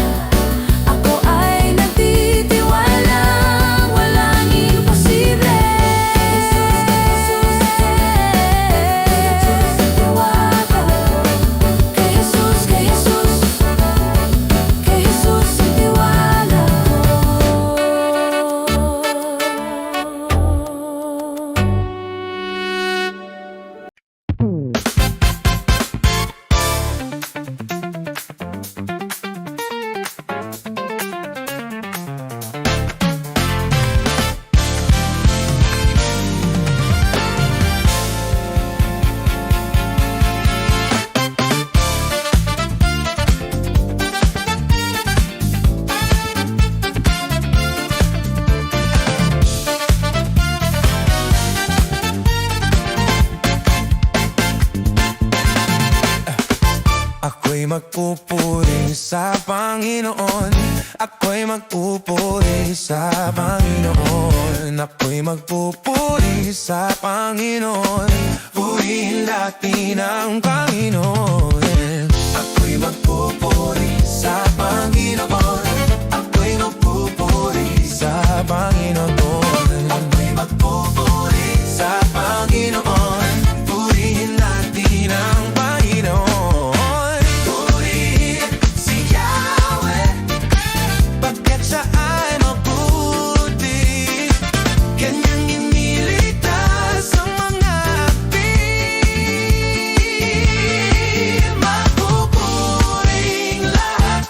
ako ay nagtitiwala. Walang imposible. Kay Jesus, kay Jesus, kay Jesus ang tiwala ko.
Ako'y magpupuri sa Panginoon. Ako'y magpupuri sa Panginoon. Ako'y magpupuri sa Panginoon. Purihin natin ang Panginoon. Ako'y magpupuri sa Panginoon. Ako'y magpupuri sa Panginoon. Ako'y magpupuri sa Panginoon. Purihin natin ang Panginoon. Purihin si Yahweh, pagkat siya ay mabuti. Kanyang iniligtas ang mga api. Mapupuring lahat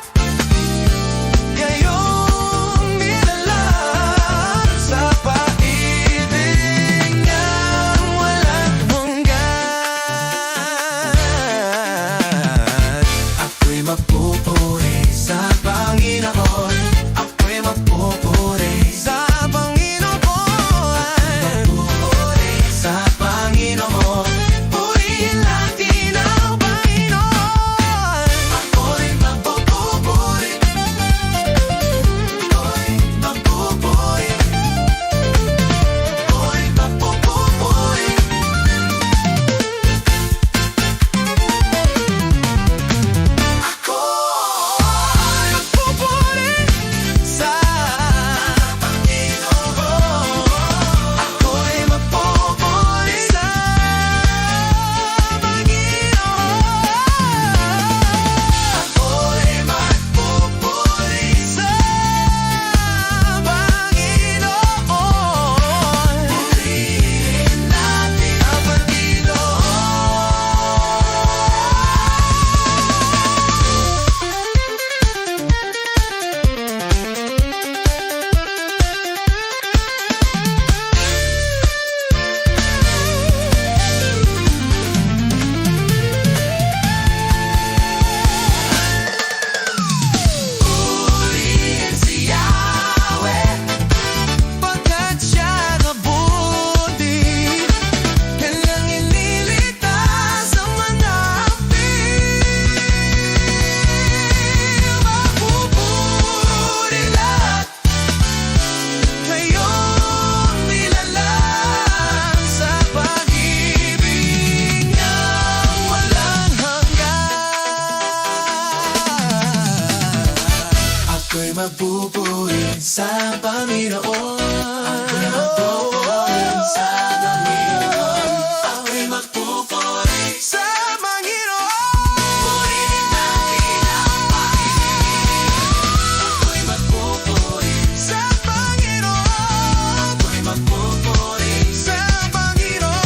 sa Panginoon. Ako'y magpupuri sa Panginoon. Ako'y magpupuri
Sa Panginoon.
Purihin natin ang Panginoon. Ako'y magpupuri
Sa Panginoon.
Ako'y magpupuri
Sa Panginoon.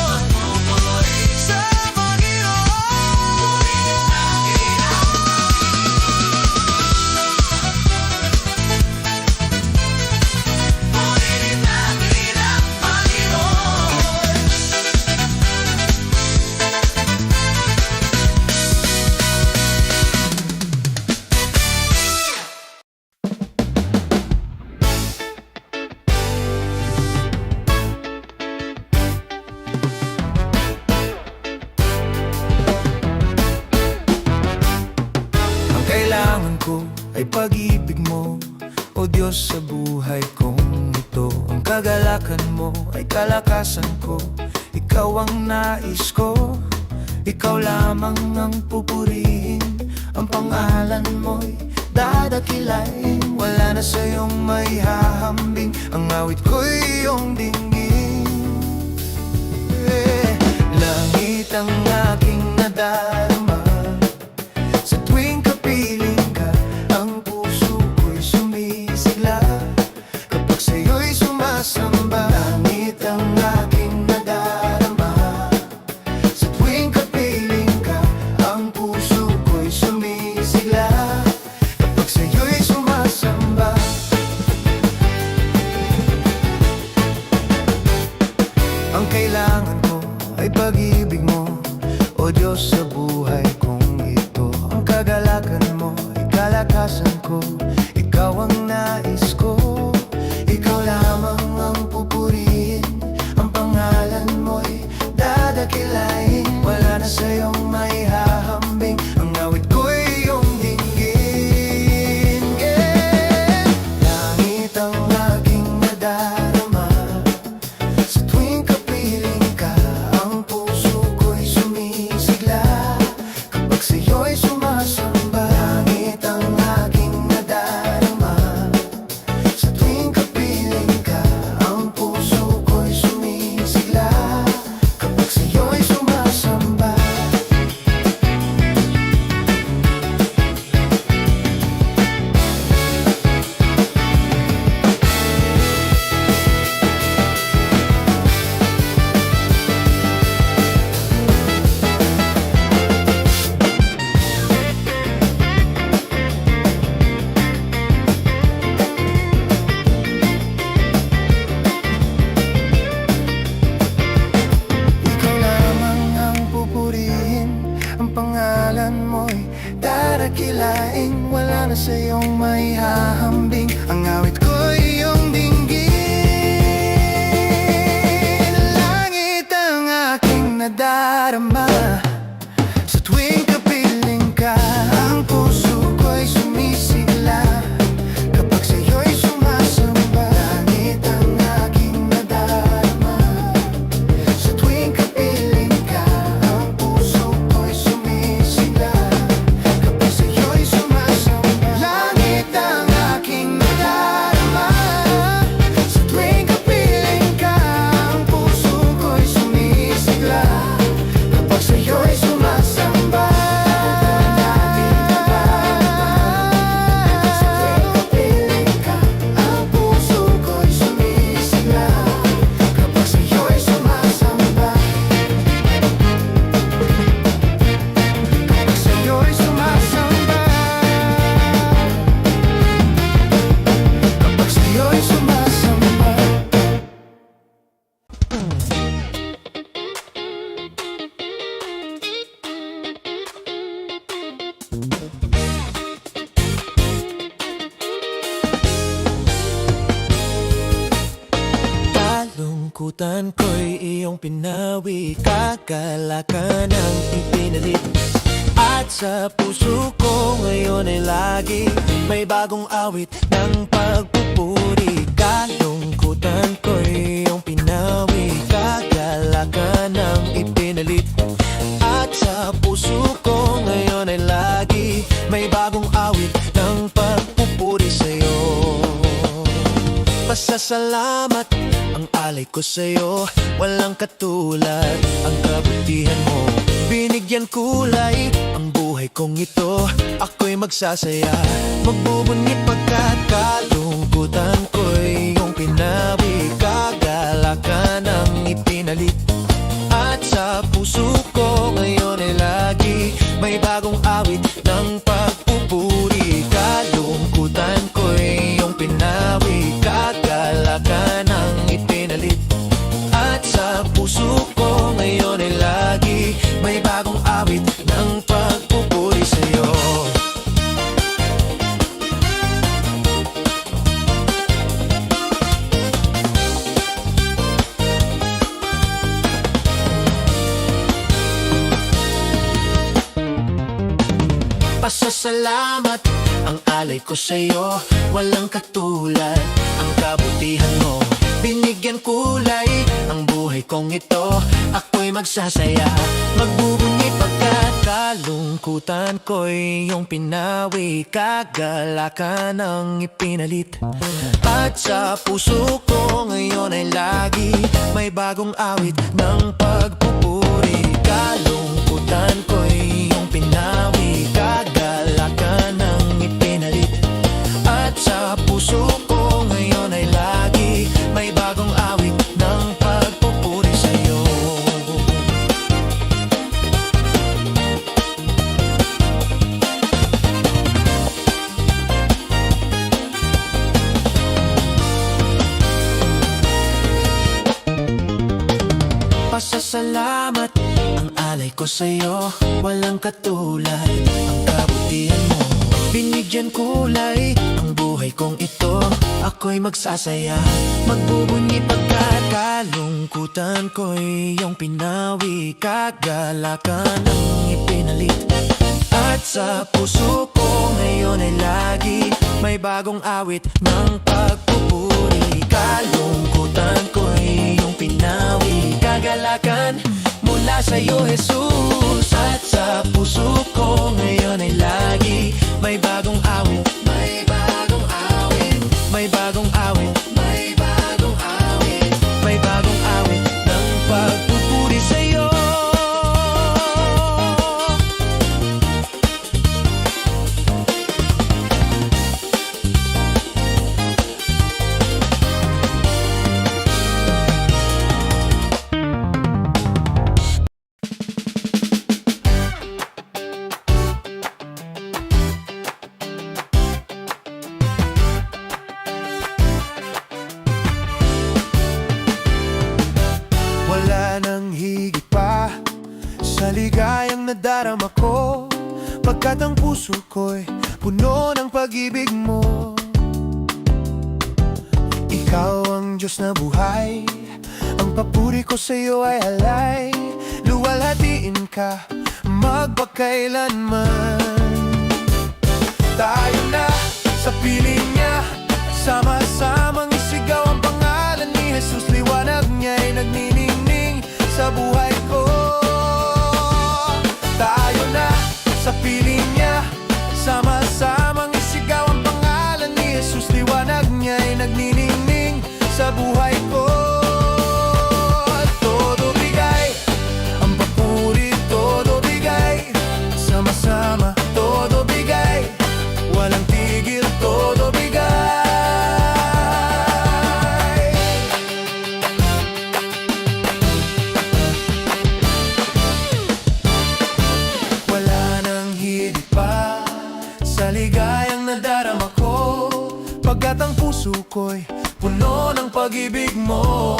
Magpupuri
Sa Panginoon.
Purihin natin ang Purihin natin ang Panginoon.
Ang kailangan ko ay pag-ibig mo, O Diyos, sa buhay kong ito. Ang kagalakan mo ay kalakasan ko, Ikaw ang nais ko, Ikaw lamang ang pupurihin. Ang pangalan mo'y dadakilain, wala na sa'yong may hahambing. Ang awit ko'y iyong dinggin. Langit ang aking nadarama, sa tuwing kapiling ka, ang puso ko'y sumisigla. Kapag sa'yo'y sumasamba, langit ang aking nadarama, sa tuwing kapiling ka, ang puso ko'y sumisigla. Kapag sa'yo'y sumasamba. Ang kailangan ko ay pag-ibig mo, O Diyos, sa buhay kong ito. Ang kagalakan mo ay kalakasan ko, Ikaw ang nais ko, Ikaw lamang ang pupurihin. Ang pangalan mo'y dadakilain, wala na sa'yong may hahambing. Ang awit ko'y iyong dinggin. Langit ang aking nadarama, sa tuwing kapiling ka, ang puso ko'y sumisigla. Kapag sa'yo'y sumasamba, langit ang aking nadarama, sa tuwing kapiling ka, ang puso ko'y sumisigla. Kapag sa'yo'y sumasamba. Ikaw lamang ang pupurihin, ang pangalan mo'y dadakilain, wala na sa'yong may hahambing. Ang awit ko'y iyong dinggin. Langit ang aking nadarama, sa tuwing kapiling ka, ang puso ko'y sumisigla. Kapag sa'yo'y sumasamba, langit ang aking nadarama, sa tuwing kapiling ka, ang puso ko'y sumisigla. Kapag sa'yo'y sumasamba, langit ang aking nadarama, sa tuwing kapiling ka, ang puso ko'y sumisigla. Kapag sa'yo'y sumasamba. Sa tuwing kapiling ka, ang puso ko'y sumisigla. Kapag sa'yo'y sumasamba. Kapag sa'yo'y sumasamba. Kapag sa'yo'y sumasamba. Kalungkutan ko'y iyong pinawi, kagalakan ang ipinalit. At sa puso ko ngayon ay lagi may bagong awit ng pagpupuri. Kalungkutan ko'y iyong pinawi, kagalakan ang ipinalit. At sa puso ko ngayon ay lagi may bagong awit ng pagpupuri sa'yo.
Pasasalamat ang alay ko sa'yo, walang katulad ang kabutihan mo. Binigyan kulay ang buhay kong ito, ako'y magsasaya, magbubunyi pagkat kalungkutan ko'y iyong pinawi. Kagalakan ang ipinalit, at sa puso ko ngayon ay lagi may bagong awit ng pagpupuri. Kalungkutan ko'y iyong pinawi, kagalakan ang ipinalit, at sa puso ko ngayon ay lagi may bagong awit ng pagpupuri sa'yo. Pasasalamat ang alay ko sa'yo, walang katulad ang kabutihan mo. Binigyan kulay ang buhay kong ito, ako'y magsasaya, magbubunyi pagkat kalungkutan ko'y iyong pinawi. Kagalakan ang ipinalit, at sa puso ko ngayon ay lagi may bagong awit ng pagpupuri. Kalungkutan ko'y iyong pinawi, kagalakan ang ipinalit, at sa puso ko ngayon ay lagi may bagong awit ng pagpupuri sa'yo. Pasasalamat ang alay ko sa'yo, walang katulad ang kabutihan mo. Binigyan kulay ang buhay kong ito, ako'y magsasaya, magbubunyi pagkat kalungkutan ko'y iyong pinawi. Kagalakan ang ipinalit, at sa puso ko ngayon ay lagi may bagong awit ng pagpupuri. Kalungkutan ko'y iyong pinawi, kagalakan mula sa'yo, Jesus. At sa puso ko ngayon ay lagi may bagong awit, may bagong awit, may bagong awit, may bagong awit, may bagong awit ng pagpupuri sa'yo. Wala nang higit pa sa ligayang nadarama ko, pagkat ang puso ko'y puno ng pag-ibig mo. Ikaw ang Diyos na buhay, ang papuri ko sa'yo ay alay. Luwalhatiin ka magpakailanman. Tayo na sa piling niya, sama-samang isigaw ang pangalan ni Jesus. Liwanag niya'y nagniningning sa buhay ko. Tayo na sa piling niya, sama-samang isigaw ang pangalan ni Jesus. Liwanag niya'y nagniningning sa buhay ko. Todo bigay ang papuri, todo bigay, sama-sama, todo bigay, walang tigil, todo bigay. Wala nang higit pa sa ligayang nadarama ko, pagkat ang puso ko'y puno ng pag-ibig mo.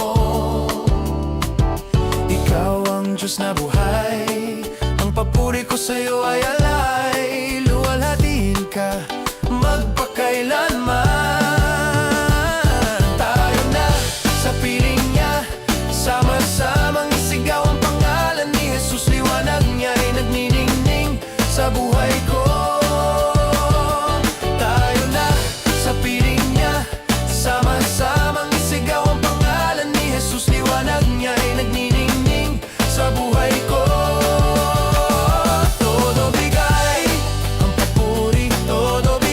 Ikaw ang Diyos na buhay, ang papuri ko sa'yo ay alay. Luwalhatiin ka magpakailanman. Tayo na sa piling niya, sama-samang isigaw ang pangalan ni Jesus. Liwanag niya'y nagniningning sa buhay ko. Tayo na sa piling niya, sama-samang isigaw ang pangalan ni Jesus. Liwanag niya'y nagniningning sa buhay ko. Todo bigay ang papuri, todo bigay,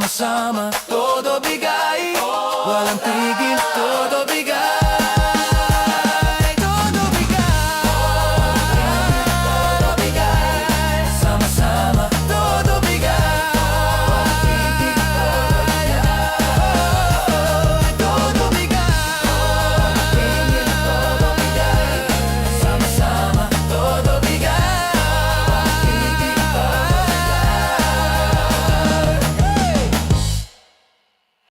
Sama-sama